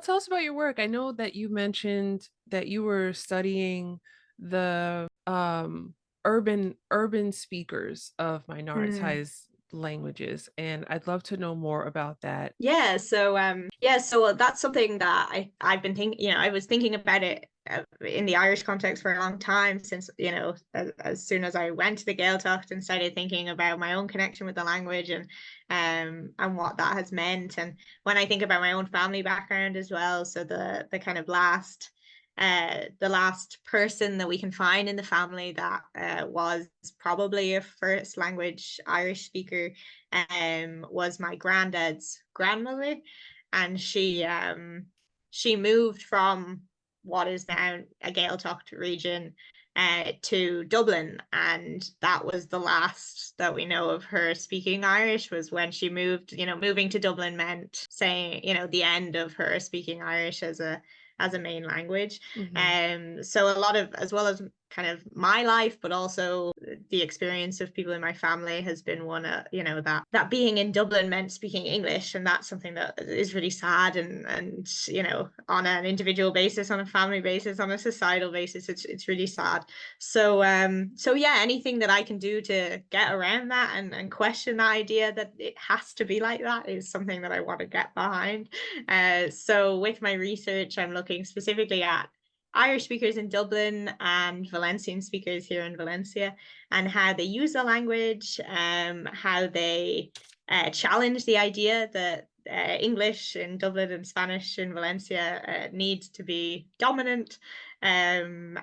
Tell us about your work. I know that you mentioned that you were studying the urban speakers of Mm. minoritized languages, and I'd love to know more about that. So that's something that I've been thinking, I was thinking about it in the Irish context for a long time since, as soon as I went to the Gaeltacht and started thinking about my own connection with the language and what that has meant. And when I think about my own family background as well, so the kind of the last person that we can find in the family that was probably a first language Irish speaker was my granddad's grandmother, and she moved from what is now a Gaeltacht region to Dublin, and that was the last that we know of her speaking Irish. Was when she moved. Moving to Dublin meant saying, the end of her speaking Irish as a main language. Hmm. So a lot of, as well as kind of my life, but also the experience of people in my family has been one, that being in Dublin meant speaking English, and that's something that is really sad, and on an individual basis, on a family basis, on a societal basis, it's really sad. So yeah, anything that I can do to get around that and question that idea that it has to be like that is something that I want to get behind. So with my research, I'm looking specifically at Irish speakers in Dublin and Valencian speakers here in Valencia, and how they use the language, how they challenge the idea that English in Dublin and Spanish in Valencia needs to be dominant, and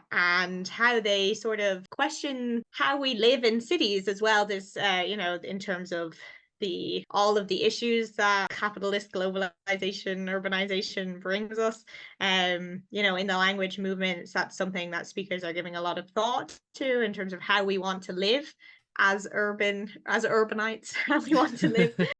how they sort of question how we live in cities as well. There's, in terms of the all of the issues that capitalist globalization, urbanization brings us. In the language movements, that's something that speakers are giving a lot of thought to in terms of how we want to live as urbanites, how we want to live